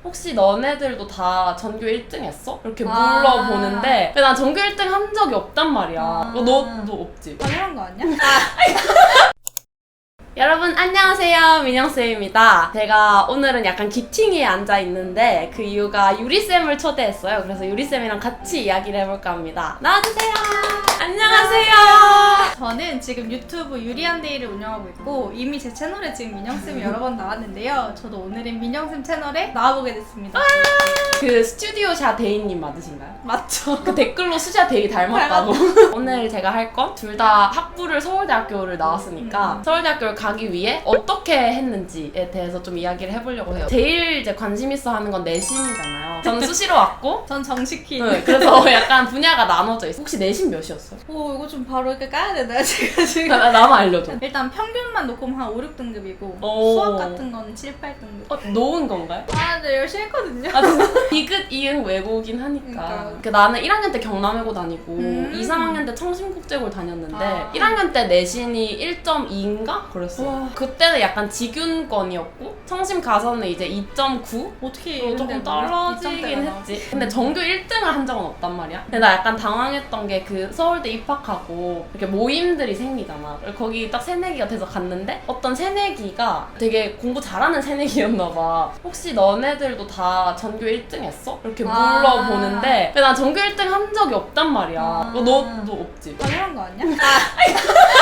혹시 너네들도 다 전교 1등 했어? 이렇게 물어보는데 근데 난 전교 1등 한 적이 없단 말이야. 너도 없지? 당연한 거 아니야? 여러분 안녕하세요, 민영쌤입니다. 제가 오늘은 약간 기팅에 앉아있는데 그 이유가 유리쌤을 초대했어요. 그래서 유리쌤이랑 같이 이야기를 해볼까 합니다. 나와주세요. 안녕하세요. 저는 지금 유튜브 유리한데이를 운영하고 있고 이미 제 채널에 지금 민영쌤이 여러 번 나왔는데요. 저도 오늘은 민영쌤 채널에 나와보게 됐습니다. 그 스튜디오샤 데이님 맞으신가요? 맞죠? 그 댓글로 수샤 데이 닮았다고. 오늘 제가 할 건 둘 다 학부를 서울대학교를 나왔으니까 서울대학교를 가기 위해 어떻게 했는지에 대해서 좀 이야기를 해보려고 해요. 제일 이제 관심 있어 하는 건 내신이잖아요. 저는 수시로 왔고 전 정식희. 네, 그래서 약간 분야가 나눠져 있어. 혹시 내신 몇이었어요? 오, 이거 좀 바로 이렇게 까야 되나요? 제가 지금 나만 알려줘. 일단 평균만 놓고 한 5, 6등급이고 오. 수학 같은 거는 7, 8등급. 놓은 건가요? 아, 네, 열심히 했거든요. 아, 진짜? 디귿, 이응, 외고긴 하니까. 그러니까. 나는 1학년 때 경남외고 다니고 2, 3학년 때 청심국제고를 다녔는데 1학년 때 내신이 1.2인가? 그랬어. 와. 그때는 약간 지균권이었고 청심 가서는 이제 2.9? 어떻게 조금 이런데 떨어지긴 뭐 했지. 근데 전교 1등을 한 적은 없단 말이야. 근데 나 약간 당황했던 게 그 서울대 입학하고 이렇게 모임들이 생기잖아. 거기 딱 새내기가 돼서 갔는데 어떤 새내기가 되게 공부 잘하는 새내기였나 봐. 혹시 너네들도 다 전교 1등 했어? 이렇게 물어보는데 근데 난 전교 1등 한 적이 없단 말이야. 너도 없지? 당연한 거 아니야?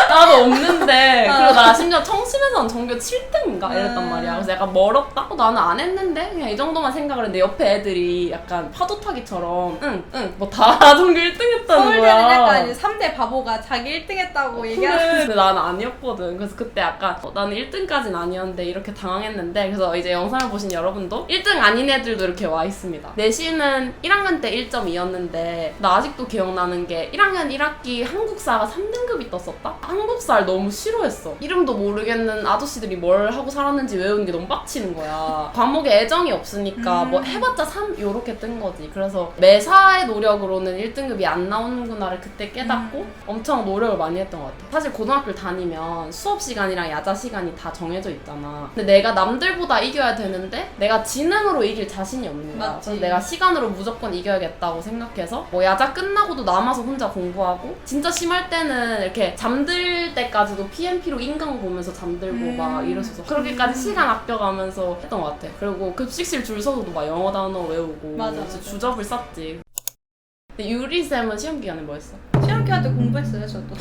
나도 없는데 그리고 나 심지어 청심에서는 전교 7등인가 이랬단 말이야. 그래서 약간 멀었다? 나는 안 했는데? 그냥 이 정도만 생각을 했는데 옆에 애들이 약간 파도 타기처럼 응 뭐 다 전교 1등 했다는 서울대는 거야. 약간 이제 3대 바보가 자기 1등 했다고 얘기하는. 근데 나는 아니었거든. 그래서 그때 약간 나는 1등까지는 아니었는데 이렇게 당황했는데 그래서 이제 영상을 보신 여러분도 1등 아닌 애들도 이렇게 와 있습니다. 내신은 1학년 때 1.2였는데 나 아직도 기억나는 게 1학년 1학기 한국사가 3등급이 떴었다? 한국사를 너무 싫어했어. 이름도 모르겠는 아저씨들이 뭘 하고 살았는지 외우는 게 너무 빡치는 거야. 과목에 애정이 없으니까 뭐 해봤자 3? 요렇게 뜬 거지. 그래서 매사의 노력으로는 1등급이 안 나오는구나를 그때 깨닫고 엄청 노력을 많이 했던 것 같아. 사실 고등학교를 다니면 수업 시간이랑 야자 시간이 다 정해져 있잖아. 근데 내가 남들보다 이겨야 되는데 내가 지능으로 이길 자신이 없는 거야. 맞지. 그래서 내가 시간으로 무조건 이겨야겠다고 생각해서 뭐 야자 끝나고도 남아서 혼자 공부하고 진짜 심할 때는 이렇게 잠들 때까지도 PMP로 인강 보면서 잠들고 막 이랬었어. 그렇게까지 시간 아껴가면서 했던 것 같아. 그리고 급식실 줄 서서도 막 영어 단어 외우고 맞아. 주접을 쌌지. 근데 유리쌤은 시험 기간에 뭐 했어? 시험 기할 때 공부했어요, 저도.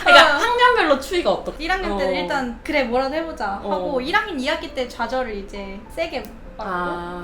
그러니까 학년별로 추이가 어떻게? 1학년 때는 일단 그래 뭐라도 해보자 하고 1학년 2학기 때 좌절을 이제 세게 받고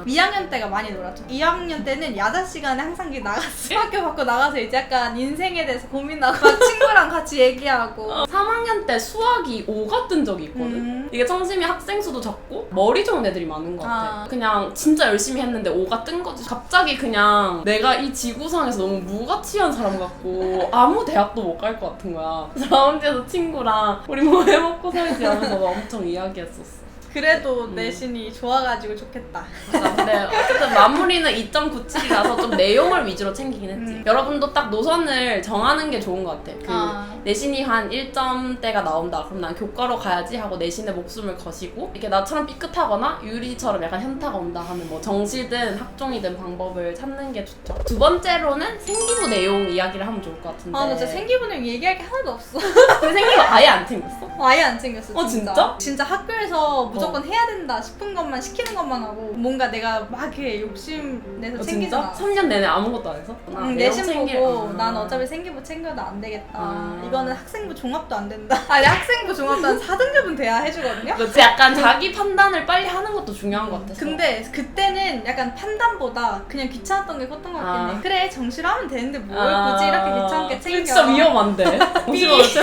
2학년 때가 많이 놀았죠. 2학년 때는 야자 시간에 항상 나갔어. 학교 밖으로 나가서 이제 약간 인생에 대해서 고민하고 막 친구랑 같이 얘기하고 3학년 때 수학이 5가 뜬 적이 있거든? 이게 청심이 학생 수도 적고 머리 좋은 애들이 많은 것 같아. 그냥 진짜 열심히 했는데 5가 뜬 거지. 갑자기 그냥 내가 이 지구상에서 너무 무가치한 사람 같고 아무 대학도 못 갈 것 같은 거야. 그래서 라운지에서 친구랑 우리 뭐 해먹고 살지 하면서 막 엄청 이야기했었어. 그래도 내신이 좋아가지고 좋겠다. 근데 어쨌든 마무리는 2.97이라서 좀 내용을 위주로 챙기긴 했지. 여러분도 딱 노선을 정하는 게 좋은 것 같아. 내신이 한 1점대가 나온다. 그럼 난 교과로 가야지 하고 내신에 목숨을 거시고 이렇게 나처럼 삐끗하거나 유리처럼 약간 현타가 온다 하면 뭐 정시든 학종이든 방법을 찾는 게 좋죠. 두 번째로는 생기부 내용 이야기를 하면 좋을 것 같은데. 나 진짜 생기부는 얘기할 게 하나도 없어. 그 생기부 아예 안 챙겼어? 아예 안 챙겼어. 진짜? 진짜 학교에서 무조건 해야 된다 싶은 것만 시키는 것만 하고 뭔가 내가 막 이렇게 욕심내서 챙기지 않아. 3년 내내 아무것도 안 했었구나. 내신 보고 난 어차피 생기부 챙겨도 안 되겠다. 이거는 학생부 종합도 안 된다. 아니 학생부 종합도 한 4등급은 돼야 해주거든요. 그렇지. 약간 자기 판단을 빨리 하는 것도 중요한 것 같아. 근데 그때는 약간 판단보다 그냥 귀찮았던 게 컸던 것 같긴 해. 그래 정시로 하면 되는데 뭘 굳이 이렇게 귀찮게 챙겨. 진짜 위험한데?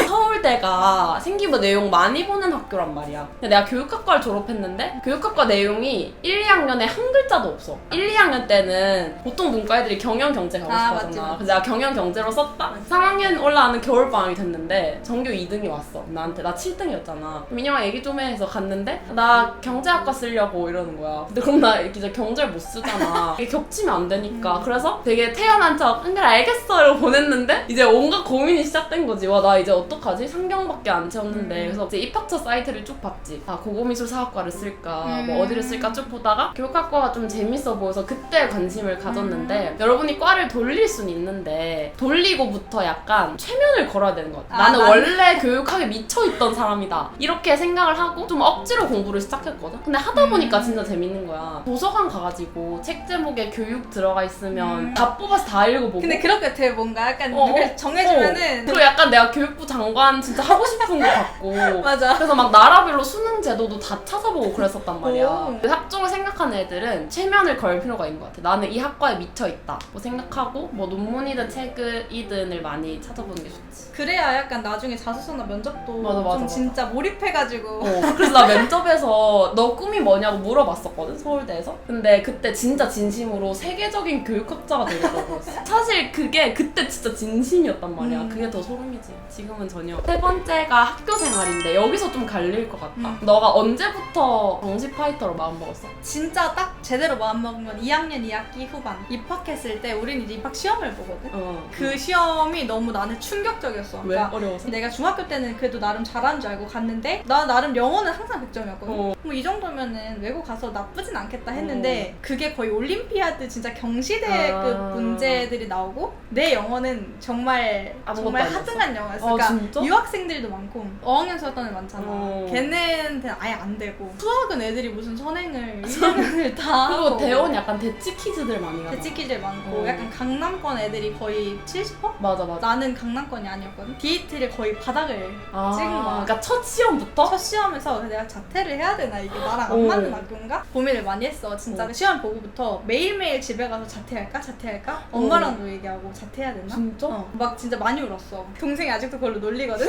서울대가 생기부 내용 많이 보는 학교란 말이야. 근데 내가 교육학과를 졸업했는데 교육학과 내용이 1, 2학년에 한 글자도 없어. 1, 2학년 때는 보통 문과 애들이 경영, 경제 가고 싶어 하잖아. 맞지. 그래서 내가 경영, 경제로 썼다? 3학년 올라가는 겨울방학이 됐는데 전교 2등이 왔어 나한테. 나 7등이었잖아. 민영아 얘기 좀 해 해서 갔는데 나 경제학과 쓰려고 이러는 거야. 근데 그럼 나 이제 경제를 못 쓰잖아. 이게 겹치면 안 되니까. 그래서 되게 태연한 척 그래 알겠어 이러고 보냈는데 이제 온갖 고민이 시작된 거지. 와 나 이제 어떡하지? 상경밖에 안 채웠는데. 그래서 이제 입학처 사이트를 쭉 봤지. 아 고고미술사학과를 쓸까 뭐 어디를 쓸까 쭉 보다가 교육학과가 좀 재밌어 보여서 그때 관심을 가졌는데 여러분이 과를 돌릴 순 있는데 돌리고부터 약간 최면을 걸어야 되는 것 같아. 나는 원래 교육학에 미쳐있던 사람이다 이렇게 생각을 하고 좀 억지로 공부를 시작했거든. 근데 하다 보니까 진짜 재밌는 거야. 도서관 가가지고 책 제목에 교육 들어가 있으면 다 뽑아서 다 읽어보고. 근데 그렇게 돼 뭔가 약간 누가 정해주면은 그리고 약간 내가 교육부 장관 진짜 하고 싶은 거 같고 맞아. 그래서 막 나라별로 수능 제도도 다 찾아보고 그랬었단 말이야. 오. 학종을 생각하는 애들은 최면을 걸 필요가 있는 것 같아. 나는 이 학과에 미쳐있다 뭐 생각하고 뭐 논문이든 책이든을 많이 찾아보는 게 좋지. 그래야 약간 나중에 자소서나 면접도 맞아. 좀 진짜 몰입해가지고 그래서 나 면접에서 너 꿈이 뭐냐고 물어봤었거든 서울대에서. 근데 그때 진짜 진심으로 세계적인 교육학자가 되려고 했어. 사실 그게 그때 진짜 진심이었단 말이야. 그게 더 소름이지. 지금은 전혀. 세 번째가 학교 생활인데 여기서 좀 갈릴 것 같다. 너가 언제부터 정시 파이터로 마음먹었어? 진짜 딱 제대로 마음먹은 건 2학년 2학기 후반 입학했을 때 우린 이제 입학 시험을 보거든. 그 시험이 너무 나는 충격적이었어. 왜? 그러니까 어려워서? 내가 중학교 때는 그래도 나름 잘하는 줄 알고 갔는데 나 나름 영어는 항상 100점이었거든. 뭐 이 정도면은 외국 가서 나쁘진 않겠다 했는데 그게 거의 올림피아드 진짜 경시대급 문제들이 나오고 내 영어는 정말 하등한 영어였어. 그러니까 진짜? 유학생들도 많고 어학연 수학단을 많잖아. 걔네한테는 아예 안 되고 수학은 애들이 무슨 선행을 1년을 다 그리고 하고 대원 약간 대치 퀴즈들 많이 가잖아. 대치 퀴즈 많고 약간 강남권 애들이 거의 70%? 맞아. 나는 강남권이 아니었거든. DET를 거의 바닥을 찍은 거야. 그러니까 첫 시험부터? 첫 시험에서 내가 자퇴를 해야 되나 이게 나랑 안 맞는 학교인가? 고민을 많이 했어. 진짜 그 시험 보고부터 매일매일 집에 가서 자퇴할까? 엄마랑도 얘기하고 자퇴해야 되나? 진짜? 막 진짜 많이 울었어. 동생이 아직도 그걸로 놀리거든?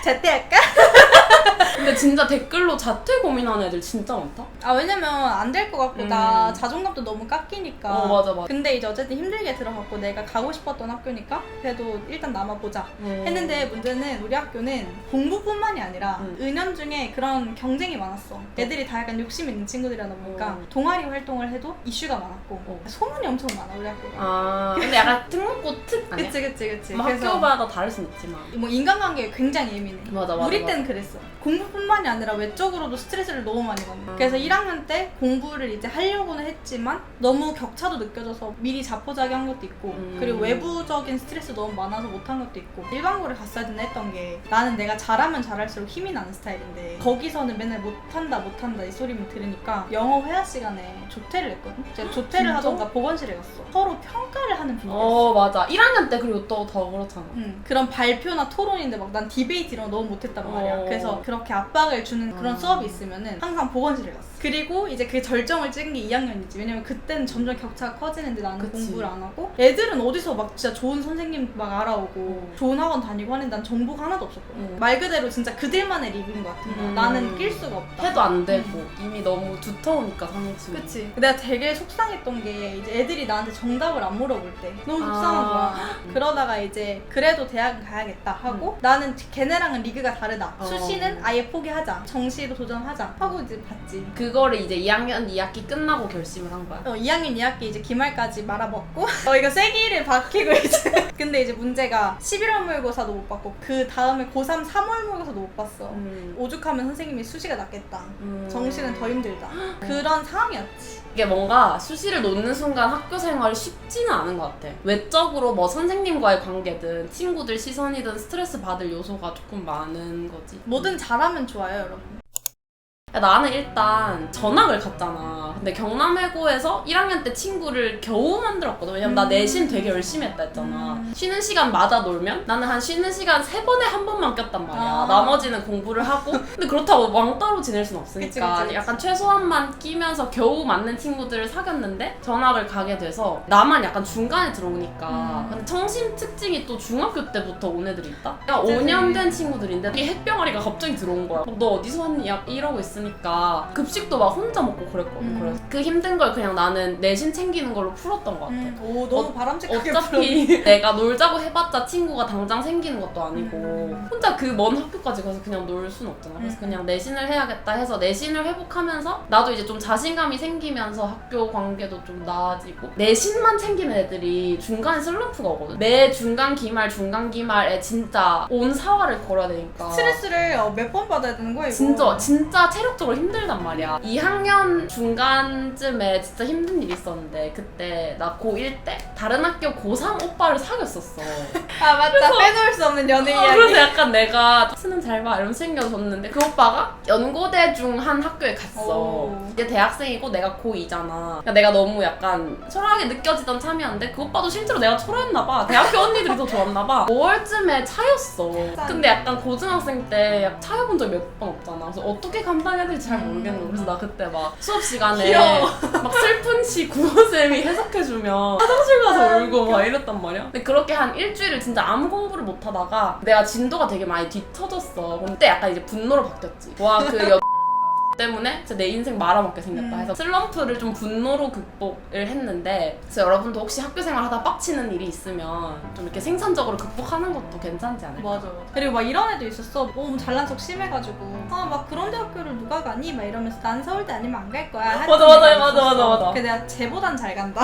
자퇴할까? 근데 진짜 댓글로 자퇴 고민하는 애들 진짜 많다? 왜냐면 안 될 것 같고 나 자존감도 너무 깎이니까. 맞아. 근데 이제 어쨌든 힘들게 들어갔고 내가 가고 싶었던 학교니까 그래도 일단 남아보자 했는데 문제는 우리 학교는 공부뿐만이 아니라 은연중에 그런 경쟁이 많았어. 애들이 다 약간 욕심 있는 친구들이다 보니까 동아리 활동을 해도 이슈가 많았고 소문이 엄청 많아 우리 학교가. 근데 약간 특목고 특 아니야? 그치. 뭐 그래서 학교마다 다를 순 있지만 뭐 인간관계에 굉장히 예민해. 맞아. 우리 때는 그랬어. 공부뿐만이 아니라 외적으로도 스트레스를 너무 많이 받는. 그래서 1학년 때 공부를 이제 하려고는 했지만 너무 격차도 느껴져서 미리 자포자기한 것도 있고 그리고 외부적인 스트레스 너무 많아서 못한 것도 있고 일반고를 갔어야 된다 했던 게 나는 내가 잘하면 잘할수록 힘이 나는 스타일인데 거기서는 맨날 못한다 이 소리만 들으니까 영어 회화 시간에 조퇴를 했거든. 제가 조퇴를 진짜? 하던가 보건실에 갔어. 서로 평가를 하는 분위기였어. 맞아. 1학년 때 그리고 또 더 그렇잖아. 그런 발표나 토론인데 막 난 디베이트 이런 거 너무 못했단 말이야. 그래서 그렇게 압박을 주는 그런 수업이 있으면은 항상 보건실에 갔어. 그리고 이제 그 절정을 찍은 게 2학년이지. 왜냐면 그때는 점점 격차가 커지는데 나는 공부를 안 하고 애들은 어디서 막 진짜 좋은 선생님 막 알아오고 좋은 학원 다니고 하는데 난 정보가 하나도 없었거든. 말 그대로 진짜 그들만의 리그인 것 같은 거야. 나는 낄 수가 없다. 해도 안 되고 이미 너무 두터우니까 상층이. 그치. 내가 되게 속상했던 게 이제 애들이 나한테 정답을 안 물어볼 때 너무 속상한 거야. 그러다가 이제 그래도 대학은 가야겠다 하고 나는 걔네랑은 리그가 다르다. 수시는 아예 포기하자. 정시로 도전하자 하고 이제 봤지. 그거를 이제 2학년 2학기 끝나고 결심을 한 거야. 2학년 2학기 이제 기말까지 말아먹고 이거 쐐기를 박히고 이제 근데 이제 문제가 11월 모의고사도 못 봤고 그 다음에 고3 3월 모의고사도 못 봤어. 오죽하면 선생님이 수시가 낫겠다. 정시는 더 힘들다. 그런 상황이었지. 이게 뭔가 수시를 놓는 순간 학교 생활이 쉽지는 않은 것 같아. 외적으로 뭐 선생님과의 관계든 친구들 시선이든 스트레스 받을 요소가 조금 많은 거지. 뭐든 잘하면 좋아요, 여러분. 나는 일단 전학을 갔잖아. 근데 경남외고에서 1학년 때 친구를 겨우 만들었거든. 왜냐면 나 내신 되게 열심히 했다 했잖아. 쉬는 시간마다 놀면 나는 한 쉬는 시간 3번에 한 번만 꼈단 말이야. 나머지는 공부를 하고. 근데 그렇다고 왕따로 지낼 순 없으니까 그치. 약간 최소한만 끼면서 겨우 맞는 친구들을 사귀었는데 전학을 가게 돼서 나만 약간 중간에 들어오니까 근데 청심 특징이 또 중학교 때부터 온 애들이 있다? 그냥 5년 된 친구들인데 이 핵병아리가 갑자기 들어온 거야. 너 어디서 왔니? 약 이러고 있으면 있으니까 급식도 막 혼자 먹고 그랬거든. 그래서 그 힘든 걸 그냥 나는 내신 챙기는 걸로 풀었던 것 같아. 오, 너무 바람직하게 어차피 내가 놀자고 해봤자 친구가 당장 생기는 것도 아니고 혼자 그 먼 학교까지 가서 그냥 놀 순 없잖아. 그래서 그냥 내신을 해야겠다 해서 내신을 회복하면서 나도 이제 좀 자신감이 생기면서 학교 관계도 좀 나아지고 내신만 챙기는 애들이 중간에 슬럼프가 오거든. 매 중간 기말 중간 기말에 진짜 온 사활을 걸어야 되니까 스트레스를 몇 번 받아야 되는 거야 이거. 진짜 체력적으로 힘들단 말이야. 2학년 중간쯤에 진짜 힘든 일이 있었는데 그때 나 고1 때 다른 학교 고3 오빠를 사귀었었어. 아 맞다. 빼놓을 수 없는 연애 이야기. 그래서 약간 내가 수능 잘 봐 이러면서 챙겨줬는데 그 오빠가 연고대 중 한 학교에 갔어. 오. 이제 대학생이고 내가 고2잖아. 그러니까 내가 너무 약간 초라하게 느껴지던 참이었는데 그 오빠도 실제로 내가 초라했나 봐. 대학교 언니들이 더 좋았나 봐. 5월쯤에 차였어. 근데 약간 고등학생 때 차여본 적이 몇 번 없잖아. 그래서 어떻게 감당해야 될지 잘 모르겠는 거야. 그래서 나 그때 막 수업 시간에 귀여워. 막 슬픈 시 구호쌤이 해석해주면 화장실 가서 울고 막 이랬단 말이야. 근데 그렇게 한 일주일을 진짜 아무 공부를 못 하다가 내가 진도가 되게 많이 뒤처졌어. 그때 약간 이제 분노로 바뀌었지. 와, 그 때문에 진짜 내 인생 말아먹게 생겼다 해서 슬럼프를 좀 분노로 극복을 했는데 그래서 여러분도 혹시 학교생활 하다 빡치는 일이 있으면 좀 이렇게 생산적으로 극복하는 것도 괜찮지 않을까? 맞아. 그리고 막 이런 애도 있었어. 너무 잘난 척 심해가지고 막 그런 대학교를 누가 가니? 막 이러면서 난 서울대 아니면 안 갈 거야. 맞아. 근데 내가 쟤보단 잘 간다.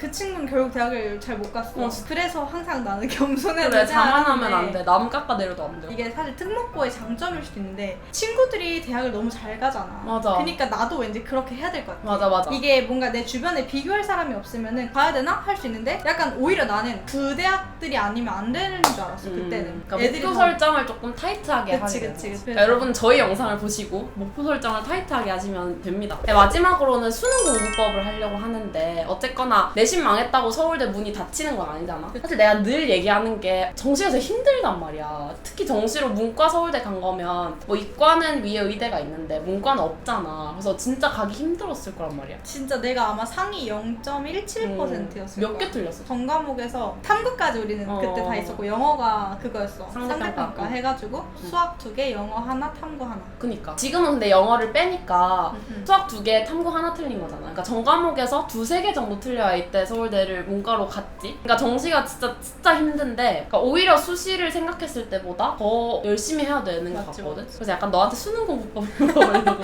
그 친구는 결국 대학을 잘 못 갔어. 그래서 항상 나는 겸손해야 그래, 되지 자만하면 않았는데 안 돼. 남 깎아내려도 안 돼. 이게 사실 특목고의 장점일 수도 있는데 친구들이 대학을 너무 잘 가잖아. 맞아. 그러니까 나도 왠지 그렇게 해야 될 것 같아. 맞아. 이게 뭔가 내 주변에 비교할 사람이 없으면은 가야 되나? 할 수 있는데 약간 오히려 나는 그 대학들이 아니면 안 되는 줄 알았어 그때는. 그러니까 목표 설정을 조금 타이트하게 그치, 하게 그치. 되는 거지. 그래서- 그러니까 여러분 저희 영상을 보시고 목표 설정을 타이트하게 하시면 됩니다. 네, 마지막으로는 수능 공부법을 하려고 하는데 어쨌거나 내신 망했다고 서울대 문이 닫히는 건 아니잖아. 사실 내가 늘 얘기하는 게 정시가 되게 힘들단 말이야. 특히 정시로 문과 서울대 간 거면 뭐 이과는 위에 의대가 있는데 문과는 없잖아. 그래서 진짜 가기 힘들었을 거란 말이야. 진짜 내가 아마 상위 0.17%였을 거야. 몇 개 틀렸어? 전 과목에서 탐구까지 우리는 그때 다 있었고 영어가 그거였어. 상대평가. 상대평가 해가지고 수학 2개, 영어 하나, 탐구 하나. 그니까 지금은 근데 영어를 빼니까 음. 수학 2개, 탐구 하나 틀린 거잖아. 그러니까 전 과목에서 2-3개 정도 틀려야 이때 서울대를 문과로 갔지. 그러니까 정시가 진짜 힘든데 그러니까 오히려 수시를 생각했을 때보다 더 열심히 해야 되는 것 맞지, 같거든. 맞지. 그래서 약간 너한테 수능 공부법을 물어보려고.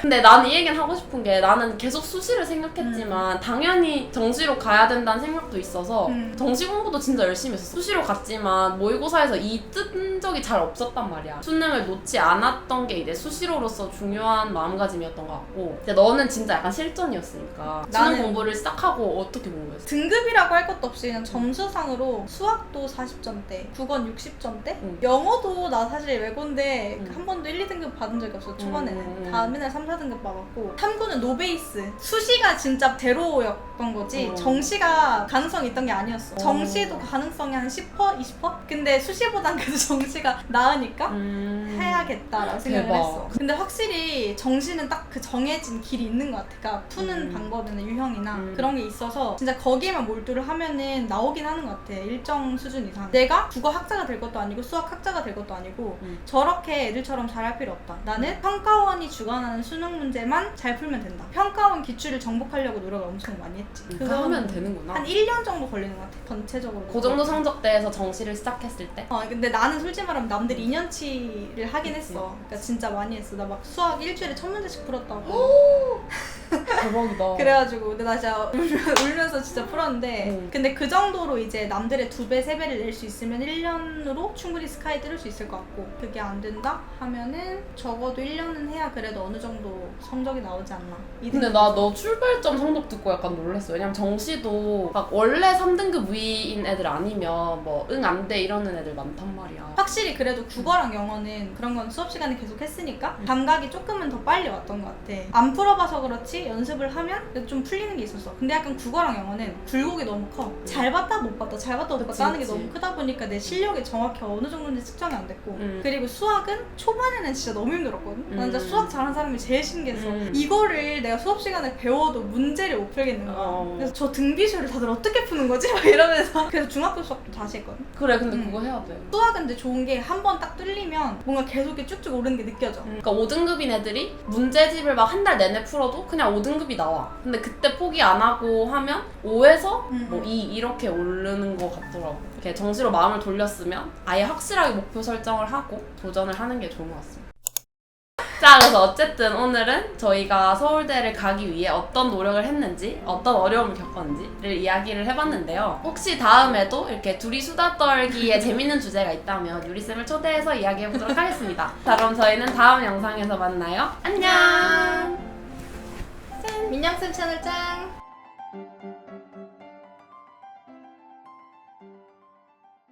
근데 나는 이 얘기는 하고 싶은 게 나는 계속 수시를 생각했지만 당연히 정시로 가야 된다는 생각도 있어서 정시 공부도 진짜 열심히 했어. 수시로 갔지만 모의고사에서 이 뜬 적이 잘 없었단 말이야. 수능을 놓지 않았던 게 이제 수시로로서 중요한 마음가짐이었던 것 같고 근데 너는 진짜 약간 실전이었으니까 수능 나는- 공부를 시작하고 어떻게 공부했어? 등급이라고 할 것도 없이 그냥 점수상으로 수학도 40점대, 국어는 60점대, 응. 영어도 나 사실 외고인데 응. 한 번도 1, 2등급 받은 적이 없어 초반에는. 응. 맨날 3, 4등급 받았고 탐구는 노베이스. 수시가 진짜 제로였던 거지 정시가 가능성이 있던 게 아니었어. 정시도 가능성이 한 10%? 20%? 근데 수시보단 그래도 정시가 나으니까 해야겠다라고 생각을 대박. 했어. 근데 확실히 정시는 딱 그 정해진 길이 있는 것 같아. 그러니까 푸는 방법이나 유형이나 그런 게 있어서 진짜 거기에만 몰두를 하면은 나오긴 하는 것 같아. 일정 수준 이상. 내가 국어 학자가 될 것도 아니고 수학 학자가 될 것도 아니고 저렇게 애들처럼 잘할 필요 없다. 나는 평가원이 주관하는 수능 문제만 잘 풀면 된다. 평가원 기출을 정복하려고 노력을 엄청 많이 했지. 그거 하면 되는구나. 한 1년 정도 걸리는 것 같아. 전체적으로. 그 정도 성적대에서 정시를 시작했을 때? 근데 나는 솔직히 말하면 남들이 2년치를 하긴 했어. 그러니까 진짜 많이 했어. 나 막 수학 일주일에 1000문제씩 풀었다고. 대박이다. 그래가지고 근데 나 진짜 울면서 진짜 풀었는데 근데 그 정도로 이제 남들의 2배, 3배를 낼 수 있으면 1년으로 충분히 스카이 뚫을 수 있을 것 같고 그게 안 된다 하면은 적어도 1년은 해야 그래도 어느 정도 성적이 나오지 않나. 근데 나 너 출발점 성적 듣고 약간 놀랐어. 왜냐면 정시도 막 원래 3등급 위인 애들 아니면 뭐 응 안 돼 이러는 애들 많단 말이야. 확실히 그래도 국어랑 영어는 그런 건 수업 시간에 계속 했으니까 감각이 조금은 더 빨리 왔던 것 같아. 안 풀어봐서 그렇지 연습 연습을 하면 좀 풀리는 게 있었어. 근데 약간 국어랑 영어는 굴곡이 너무 커. 잘 봤다 못 봤다 잘 봤다 못 그치, 봤다 하는 게 그치. 너무 크다 보니까 내 실력이 정확히 어느 정도인지 측정이 안 됐고 그리고 수학은 초반에는 진짜 너무 힘들었거든. 난 진짜 수학 잘하는 사람이 제일 신기했어. 이거를 내가 수업 시간에 배워도 문제를 못 풀겠는 거야. 그래서 저 등비수를 다들 어떻게 푸는 거지? 막 이러면서 그래서 중학교 수학도 다시 했거든. 그래 근데 그거 해야 돼. 수학은 근데 좋은 게 한 번 딱 뚫리면 뭔가 계속 이렇게 쭉쭉 오르는 게 느껴져. 그러니까 5등급인 애들이 문제집을 막 한 달 내내 풀어도 그냥 5등급이 나와. 근데 그때 포기 안 하고 하면 5에서 뭐 2 이렇게 오르는 것 같더라고. 이렇게 정시로 마음을 돌렸으면 아예 확실하게 목표 설정을 하고 도전을 하는 게 좋은 것 같습니다. 자, 그래서 어쨌든 오늘은 저희가 서울대를 가기 위해 어떤 노력을 했는지, 어떤 어려움을 겪었는지를 이야기를 해봤는데요. 혹시 다음에도 이렇게 둘이 수다 떨기에 재밌는 주제가 있다면 유리쌤을 초대해서 이야기해보도록 하겠습니다. 자, 그럼 저희는 다음 영상에서 만나요. 안녕! 민영쌤 채널 짱!